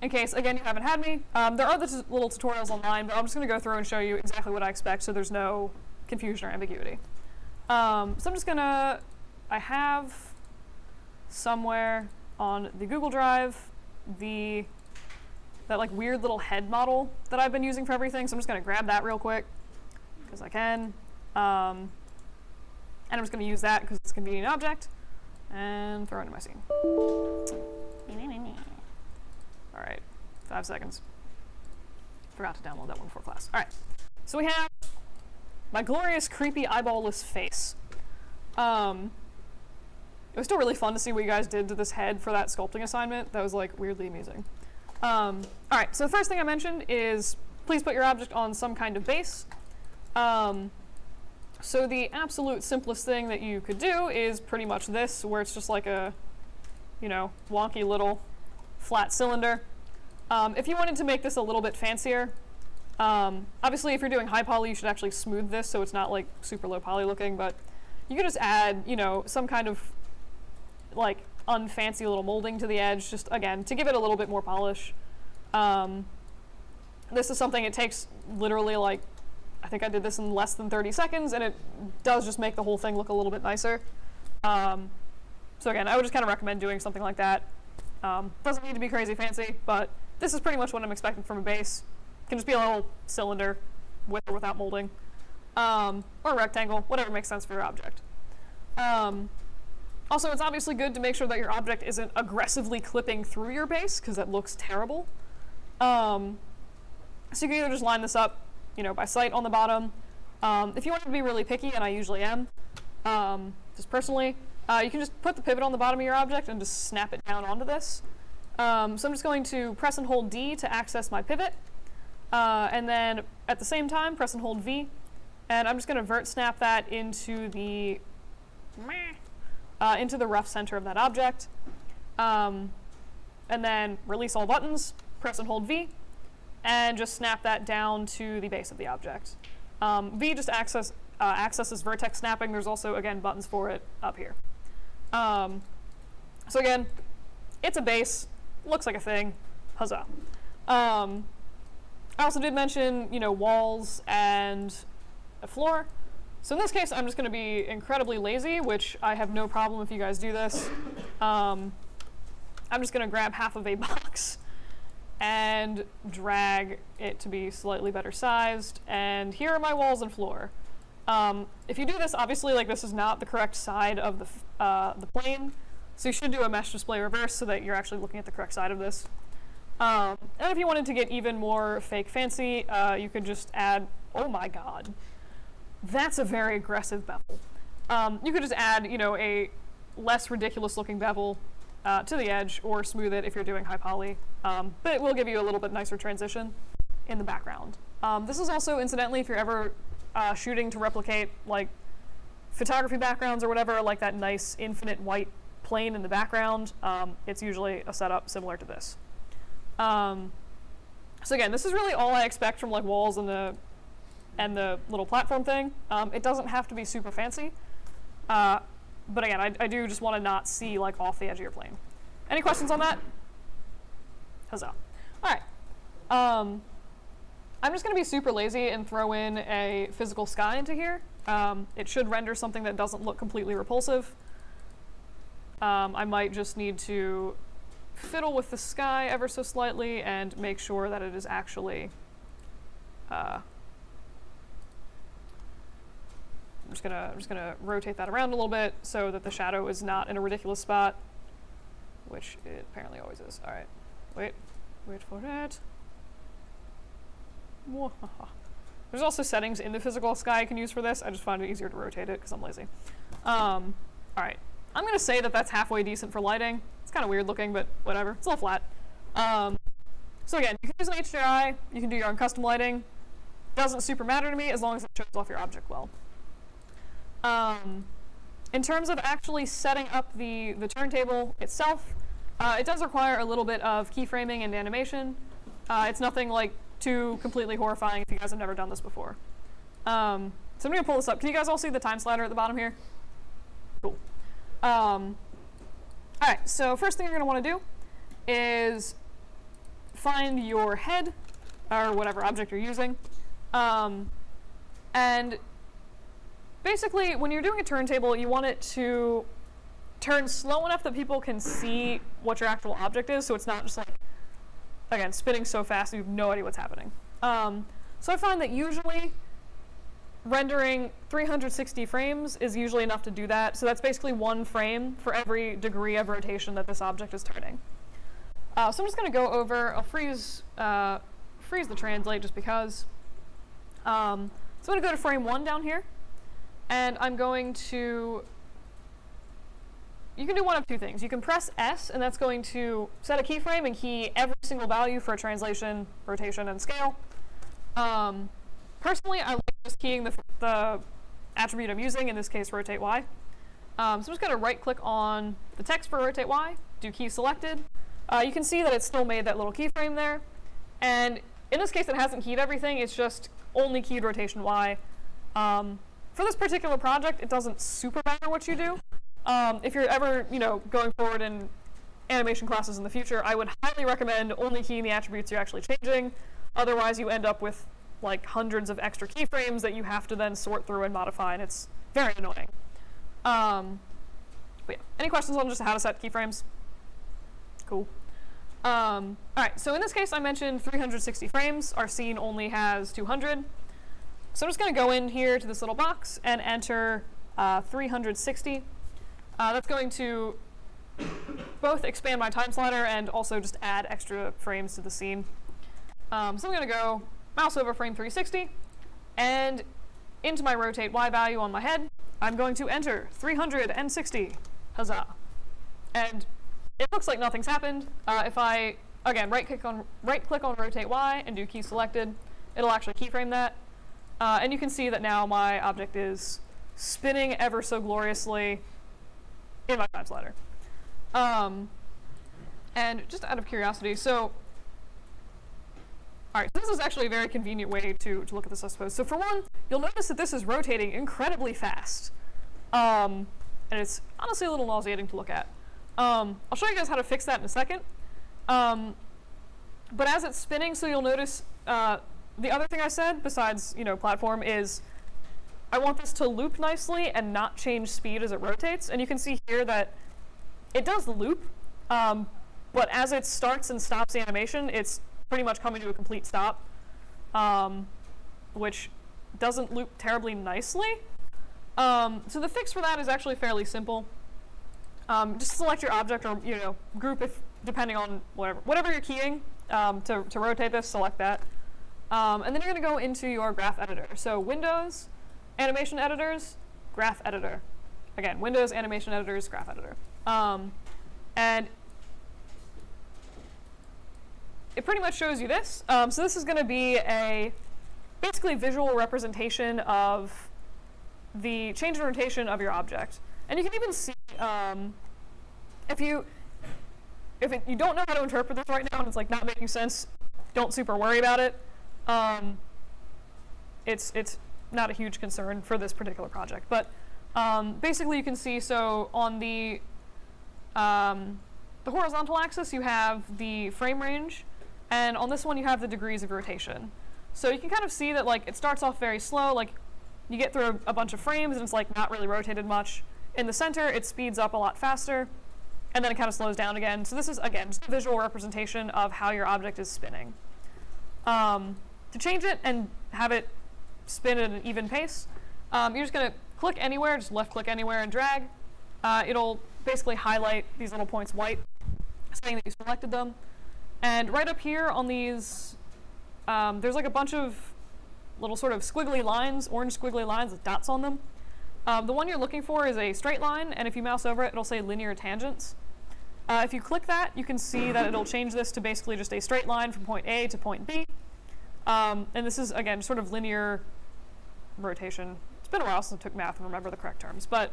in case, again, you haven't had me, there are the little tutorials online, but I'm just going to go through and show you exactly what I expect so there's no confusion or ambiguity. So I'm just going to, I have somewhere on the Google Drive that like weird little head model that I've been using for everything, so I'm just going to grab that real quick because I can. And I'm just going to use that because it's a convenient object and throw it into my scene. All right, 5 seconds. Forgot to download that one before class. All right, so we have my glorious, creepy, eyeball-less face. It was still really fun to see what you guys did to this head for that sculpting assignment. That was like weirdly amusing. All right, so the first thing I mentioned is please put your object on some kind of base. So the absolute simplest thing that you could do is pretty much this, where it's just like a, you know, wonky little flat cylinder. If you wanted to make this a little bit fancier, obviously if you're doing high poly, you should actually smooth this so it's not like super low poly looking, but you could just add, you know, some kind of like unfancy little molding to the edge, just again, to give it a little bit more polish. This is something, it takes literally like, I think I did this in less than 30 seconds, and it does just make the whole thing look a little bit nicer. So again, I would just kind of recommend doing something like that. Doesn't need to be crazy fancy, but this is pretty much what I'm expecting from a base. It can just be a little cylinder with or without molding, or a rectangle, whatever makes sense for your object. Also, it's obviously good to make sure that your object isn't aggressively clipping through your base, because that looks terrible. So you can either just line this up, you know, by sight on the bottom. If you want to be really picky, and I usually am, just personally, you can just put the pivot on the bottom of your object and just snap it down onto this. So I'm just going to press and hold D to access my pivot, and then at the same time press and hold V, and I'm just going to vert snap that into the rough center of that object, and then release all buttons, press and hold V, and just snap that down to the base of the object. V just accesses vertex snapping. There's also, again, buttons for it up here. So again, it's a base, looks like a thing, huzzah. I also did mention, you know, walls and a floor. So in this case, I'm just going to be incredibly lazy, which I have no problem if you guys do this. I'm just going to grab half of a box and drag it to be slightly better sized, and here are my walls and floor. If you do this, obviously, like, this is not the correct side of the plane, so you should do a mesh display reverse so that you're actually looking at the correct side of this. And if you wanted to get even more fake fancy, you could just add, oh my god, that's a very aggressive bevel. You could just add, you know, a less ridiculous looking bevel to the edge, or smooth it if you're doing high poly, but it will give you a little bit nicer transition in the background. This is also, incidentally, if you're ever shooting to replicate like photography backgrounds or whatever, like that nice infinite white plane in the background, it's usually a setup similar to this. So again, this is really all I expect from like walls and the little platform thing. It doesn't have to be super fancy, but again, I do just want to not see like off the edge of your plane. Any questions on that? Huzzah. All right. I'm just going to be super lazy and throw in a physical sky into here. It should render something that doesn't look completely repulsive. I might just need to fiddle with the sky ever so slightly and make sure that it is actually I'm just gonna rotate that around a little bit so that the shadow is not in a ridiculous spot, which it apparently always is. All right, wait for it. There's also settings in the physical sky I can use for this. I just find it easier to rotate it because I'm lazy. All right, I'm gonna say that that's halfway decent for lighting. It's kind of weird looking, but whatever. It's a little flat. So again, you can use an HDRI. You can do your own custom lighting. Doesn't super matter to me as long as it shows off your object well. In terms of actually setting up the turntable itself, it does require a little bit of keyframing and animation. It's nothing like too completely horrifying if you guys have never done this before. So I'm going to pull this up. Can you guys all see the time slider at the bottom here? Cool. All right, so first thing you're going to want to do is find your head, or whatever object you're using, and basically when you're doing a turntable, you want it to turn slow enough that people can see what your actual object is, so it's not just like, again, spinning so fast you have no idea what's happening. So I find that usually rendering 360 frames is usually enough to do that. So that's basically 1 frame for every degree of rotation that this object is turning. So I'm just going to go over, I'll freeze the translate just because. So I'm going to go to frame 1 down here, and I'm going to, you can do one of 2 things. You can press S, and that's going to set a keyframe and key every single value for translation, rotation, and scale. Personally, I like just keying the attribute I'm using, in this case, rotate Y. So I'm just going to right-click on the text for rotate Y, do key selected. You can see that it's still made that little keyframe there. And in this case, it hasn't keyed everything. It's just only keyed rotation Y. For this particular project, it doesn't super matter what you do. If you're ever, going forward in animation classes in the future, I would highly recommend only keying the attributes you're actually changing. Otherwise, you end up with like hundreds of extra keyframes that you have to then sort through and modify, and it's very annoying. But yeah, any questions on just how to set keyframes? Cool. All right, so in this case, I mentioned 360 frames. Our scene only has 200. So I'm just going to go in here to this little box and enter 360. That's going to both expand my time slider and also just add extra frames to the scene. So I'm going to go mouse over frame 360, and into my rotate Y value on my head, I'm going to enter 360. Huzzah. And it looks like nothing's happened. If I, again, right-click on rotate Y and do key selected, it'll actually keyframe that. And you can see that now my object is spinning ever so gloriously in my time slider. And just out of curiosity, so all right, so this is actually a very convenient way to look at this, I suppose. So for one, you'll notice that this is rotating incredibly fast. And it's honestly a little nauseating to look at. I'll show you guys how to fix that in a second. But as it's spinning, so you'll notice the other thing I said, besides platform, is I want this to loop nicely and not change speed as it rotates. And you can see here that it does loop, but as it starts and stops the animation, it's pretty much coming to a complete stop, which doesn't loop terribly nicely. So the fix for that is actually fairly simple. Just select your object or group, if depending on whatever you're keying to rotate this, select that. And then you're going to go into your graph editor. So Windows, Animation Editors, Graph Editor. Again, Windows, Animation Editors, Graph Editor. And it pretty much shows you this. So this is going to be a basically visual representation of the change in rotation of your object. And you can even see, if you don't know how to interpret this right now and it's like not making sense, don't super worry about it. It's not a huge concern for this particular project. But basically you can see, so on the horizontal axis you have the frame range, and on this one you have the degrees of rotation. So you can kind of see that like it starts off very slow, like you get through a bunch of frames and it's like not really rotated much. In the center it speeds up a lot faster, and then it kind of slows down again. So this is, again, just a visual representation of how your object is spinning. To change it and have it spin at an even pace, you're just going to click anywhere, just left click anywhere and drag. It'll basically highlight these little points white, saying that you selected them. And right up here on these, there's like a bunch of little sort of squiggly lines, orange squiggly lines with dots on them. The one you're looking for is a straight line, and if you mouse over it, it'll say linear tangents. If you click that, you can see that it'll change this to basically just a straight line from point A to point B. And this is, again, sort of linear rotation. It's been a while since I took math and remember the correct terms. But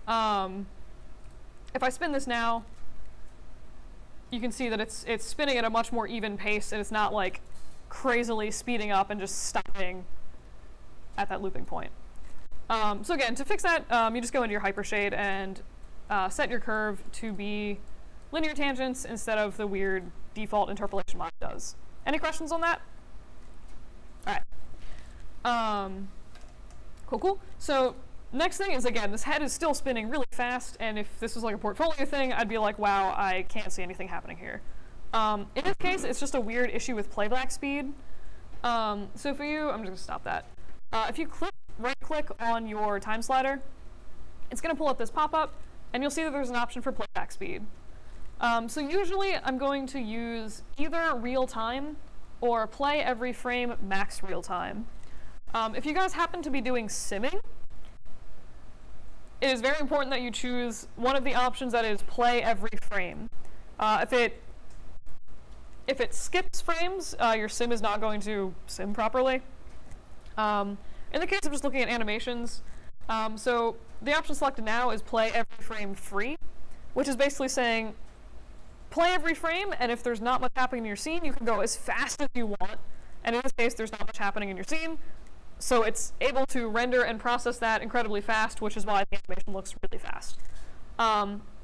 if I spin this now, you can see that it's spinning at a much more even pace, and it's not like crazily speeding up and just stopping at that looping point. So again, to fix that, you just go into your hypershade and set your curve to be linear tangents instead of the weird default interpolation mine does. Any questions on that? All right. Cool. So next thing is, again, this head is still spinning really fast, and if this was like a portfolio thing, I'd be like, wow, I can't see anything happening here. In this case, it's just a weird issue with playback speed. So for you, I'm just gonna stop that. If you right-click on your time slider, it's gonna pull up this pop-up, and you'll see that there's an option for playback speed. So usually I'm going to use either real time or play every frame max real time. If you guys happen to be doing simming, it is very important that you choose one of the options that is play every frame. If it skips frames, your sim is not going to sim properly. In the case of just looking at animations, so the option selected now is play every frame free, which is basically saying play every frame, and if there's not much happening in your scene, you can go as fast as you want. And in this case, there's not much happening in your scene, so it's able to render and process that incredibly fast, which is why the animation looks really fast.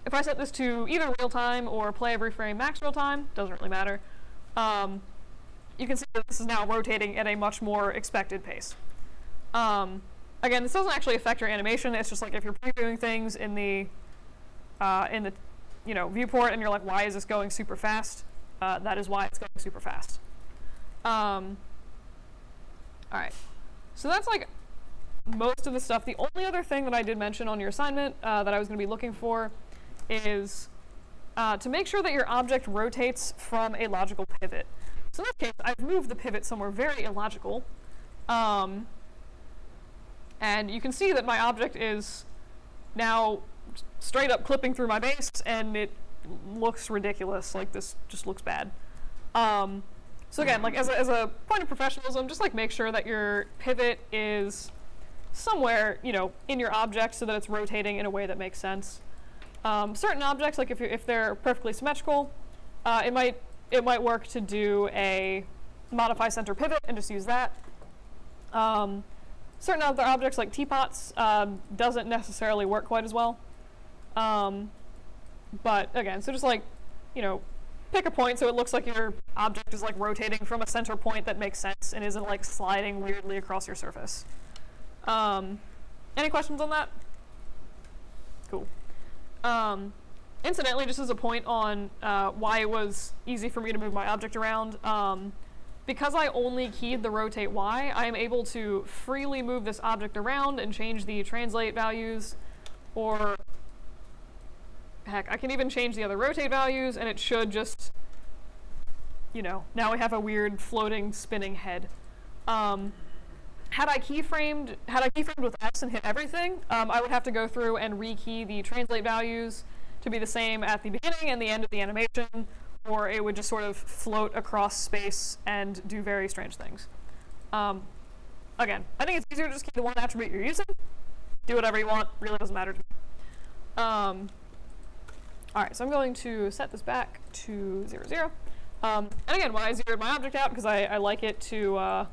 If I set this to either real time or play every frame max real time, doesn't really matter. You can see that this is now rotating at a much more expected pace. Again, this doesn't actually affect your animation. It's just like if you're previewing things in the viewport and you're like, why is this going super fast? That is why it's going super fast. All right. So that's like most of the stuff. The only other thing that I did mention on your assignment that I was going to be looking for is to make sure that your object rotates from a logical pivot. So in this case, I've moved the pivot somewhere very illogical. And you can see that my object is now straight up clipping through my base, and it looks ridiculous. Like, this just looks bad. So again, like as a point of professionalism, just like make sure that your pivot is somewhere, in your object so that it's rotating in a way that makes sense. Certain objects, like if they're perfectly symmetrical, it might work to do a modify center pivot and just use that. Certain other objects like teapots doesn't necessarily work quite as well. But again, so just like, pick a point so it looks like your object is like rotating from a center point that makes sense and isn't like sliding weirdly across your surface. Any questions on that? Cool. Incidentally, just as a point on why it was easy for me to move my object around, because I only keyed the rotate Y, I am able to freely move this object around and change the translate values, or heck, I can even change the other rotate values, and it should just, now we have a weird floating spinning head. Had I keyframed with S and hit everything, I would have to go through and rekey the translate values to be the same at the beginning and the end of the animation, or it would just sort of float across space and do very strange things. Again, I think it's easier to just keep the one attribute you're using. Do whatever you want, really doesn't matter to me. All right, so I'm going to set this back to 0, 0. And again, when I zeroed my object out, because I like it to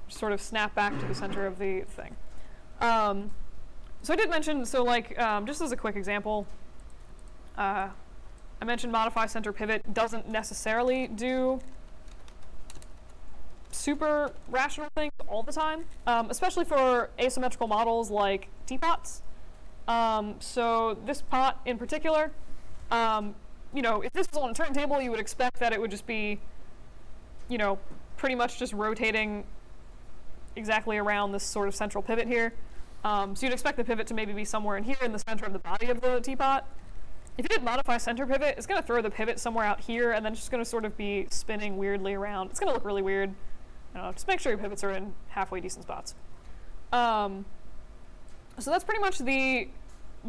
sort of snap back to the center of the thing. So I did mention, just as a quick example, I mentioned modify center pivot doesn't necessarily do super rational things all the time, especially for asymmetrical models like teapots. So this pot in particular, if this was on a turntable, you would expect that it would just be, pretty much just rotating exactly around this sort of central pivot here. So you'd expect the pivot to maybe be somewhere in here in the center of the body of the teapot. If you did modify center pivot, it's going to throw the pivot somewhere out here, and then it's just going to sort of be spinning weirdly around. It's going to look really weird. I don't know, just make sure your pivots are in halfway decent spots. So that's pretty much the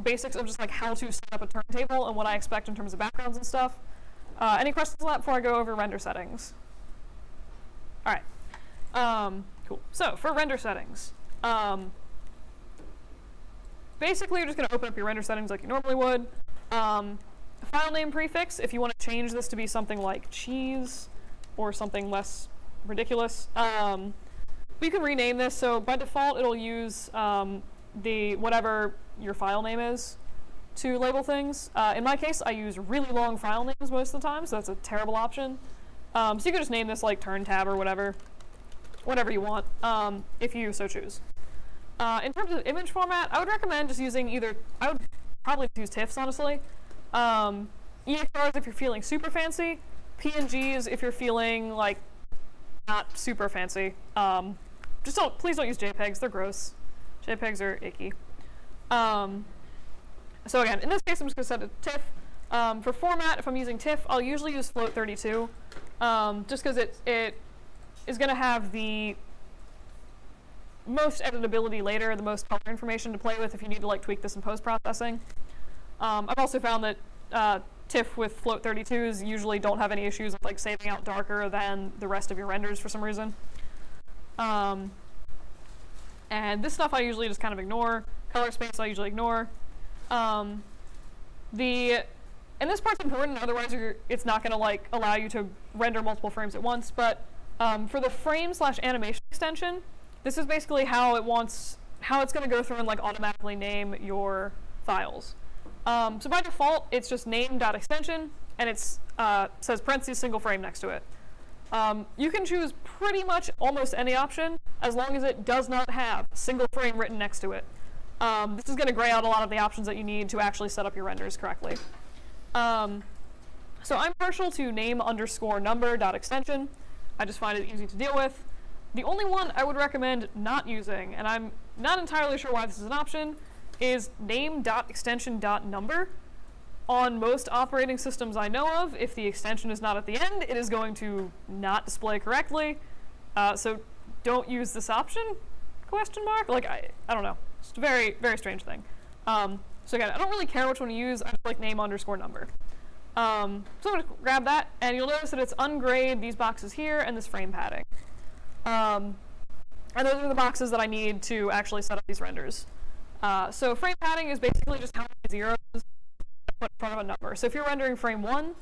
basics of just like how to set up a turntable and what I expect in terms of backgrounds and stuff. Any questions on that before I go over render settings? All right. Cool. So for render settings, basically you're just going to open up your render settings like you normally would. File name prefix, if you want to change this to be something like cheese or something less ridiculous, you can rename this. So by default, it'll use the whatever your file name is. to label things. In my case, I use really long file names most of the time, so that's a terrible option. So you could just name this like turn tab or whatever you want, if you so choose. In terms of image format, I would recommend just using I would probably use TIFFs, honestly. EXRs if you're feeling super fancy, PNGs if you're feeling like not super fancy. Please don't use JPEGs, they're gross. JPEGs are icky. So again, in this case, I'm just gonna set a TIFF. For format, if I'm using TIFF, I'll usually use float32, just because it is gonna have the most editability later, the most color information to play with if you need to like tweak this in post-processing. I've also found that TIFF with float32s usually don't have any issues with like saving out darker than the rest of your renders for some reason. And this stuff I usually just kind of ignore. Color space I usually ignore. And this part's important, otherwise it's not going to like allow you to render multiple frames at once, but for the frame/animation extension, this is basically how it's going to go through and like automatically name your files. So by default, it's just name.extension, and it's says parentheses single frame next to it. You can choose pretty much almost any option as long as it does not have single frame written next to it. This is going to gray out a lot of the options that you need to actually set up your renders correctly. So I'm partial to name_number.extension. I just find it easy to deal with. The only one I would recommend not using, and I'm not entirely sure why this is an option, is name.extension.number. On most operating systems I know of, if the extension is not at the end, it is going to not display correctly. So don't use this option? Question mark? Like, I don't know. It's a very, very strange thing. So again, I don't really care which one to use. I just like name_number. So I'm going to grab that, and you'll notice that it's ungrayed these boxes here and this frame padding. And those are the boxes that I need to actually set up these renders. So frame padding is basically just how many zeros I put in front of a number. So if you're rendering frame 1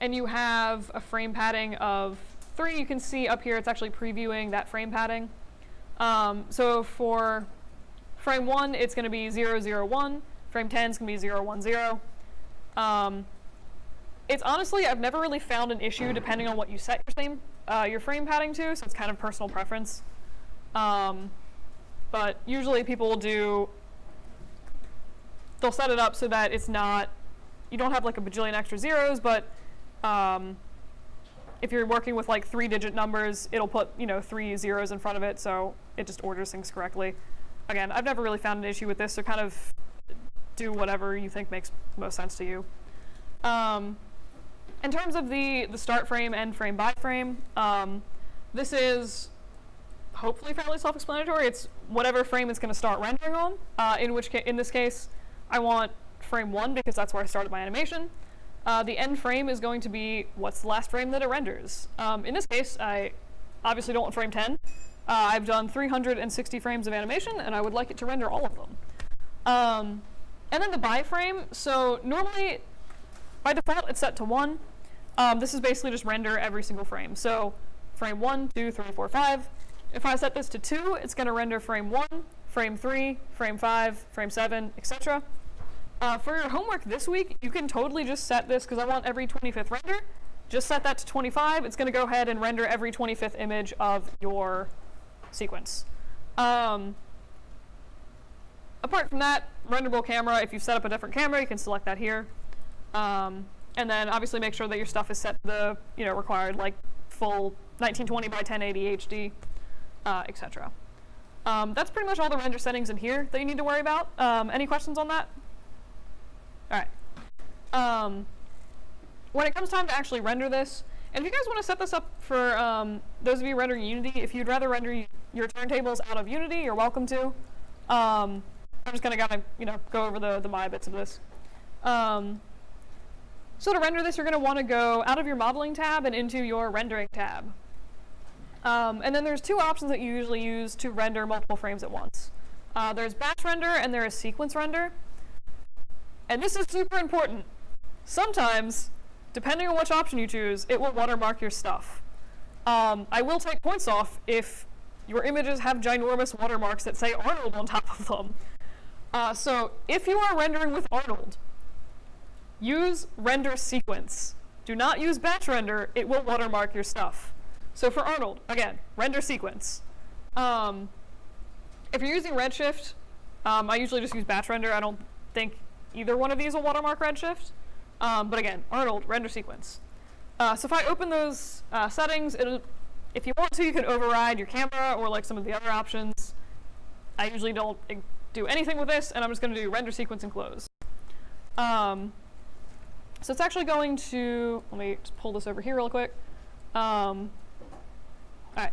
and you have a frame padding of 3, you can see up here it's actually previewing that frame padding. So for frame 1, it's going to be 0, 0, 1. Frame 10 is going to be 0, 1, 0. It's honestly, I've never really found an issue depending on what you set your frame padding to, so it's kind of personal preference. But usually people will they'll set it up so that it's not, you don't have like a bajillion extra zeros, but if you're working with like 3-digit numbers, it'll put, 3 zeros in front of it, so it just orders things correctly. Again, I've never really found an issue with this, so kind of do whatever you think makes most sense to you. In terms of the start frame, end frame, by frame, this is hopefully fairly self-explanatory. It's whatever frame it's going to start rendering on. In this case, I want frame 1 because that's where I started my animation. The end frame is going to be what's the last frame that it renders. In this case, I obviously don't want frame 10. I've done 360 frames of animation, and I would like it to render all of them. And then the by frame, so normally, by default, it's set to 1. This is basically just render every single frame. So frame 1, 2, 3, 4, 5. If I set this to 2, it's going to render frame 1, frame 3, frame 5, frame 7, etc. For your homework this week, you can totally just set this, because I want every 25th render, just set that to 25. It's going to go ahead and render every 25th image of your sequence. Apart from that, renderable camera, if you've set up a different camera, you can select that here. And then obviously make sure that your stuff is set to the required like full 1920 by 1080 HD, etc. That's pretty much all the render settings in here that you need to worry about. Any questions on that? All right. When it comes time to actually render this, and if you guys want to set this up for those of you rendering Unity, if you'd rather render your turntables out of Unity, you're welcome to. I'm just going to go over the Maya bits of this. So to render this, you're going to want to go out of your modeling tab and into your rendering tab. And then there's 2 options that you usually use to render multiple frames at once. There's batch render and there is sequence render. And this is super important. Sometimes, depending on which option you choose, it will watermark your stuff. I will take points off if your images have ginormous watermarks that say Arnold on top of them. So if you are rendering with Arnold, use render sequence. Do not use batch render, it will watermark your stuff. So for Arnold, again, render sequence. If you're using Redshift, I usually just use batch render. I don't think either one of these will watermark Redshift. But again, Arnold, render sequence. So if I open those settings, if you want to, you can override your camera or like some of the other options. I usually don't do anything with this, and I'm just going to do render sequence and close. So it's actually going to, let me just pull this over here real quick. All right.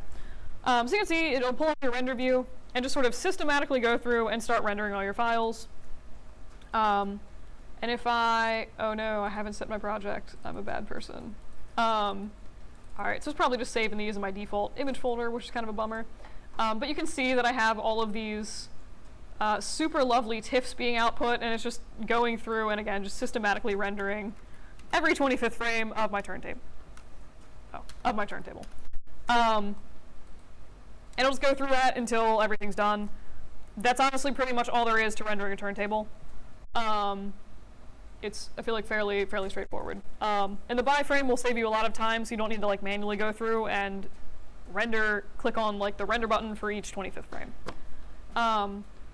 So you can see it'll pull up your render view and just sort of systematically go through and start rendering all your files. And if oh no, I haven't set my project. I'm a bad person. All right, so it's probably just saving these in my default image folder, which is kind of a bummer. But you can see that I have all of these super lovely TIFFs being output, and it's just going through and again, just systematically rendering every 25th frame of my turntable. And it'll just go through that until everything's done. That's honestly pretty much all there is to rendering a turntable. It's, I feel like, fairly straightforward. And the by frame will save you a lot of time, so you don't need to like manually go through and click on like the render button for each 25th frame.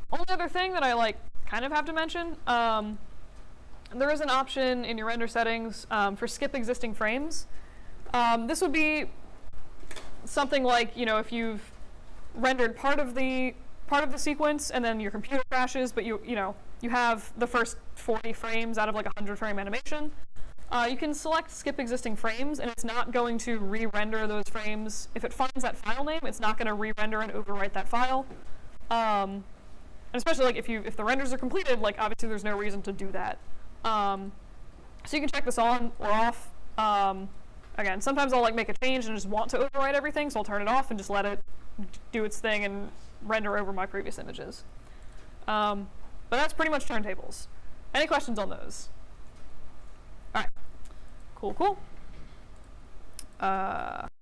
Only other thing that I like kind of have to mention, there is an option in your render settings for skip existing frames. This would be something like, you know, if you've rendered part of the sequence and then your computer crashes, but you have the first 40 frames out of like a 100 frame animation. You can select skip existing frames, and it's not going to re-render those frames. If it finds that file name, it's not going to re-render and overwrite that file. And especially like if the renders are completed, like obviously there's no reason to do that. So you can check this on or off. Again, sometimes I'll like make a change and just want to overwrite everything, so I'll turn it off and just let it do its thing and render over my previous images. But that's pretty much turntables. Any questions on those? All right, cool.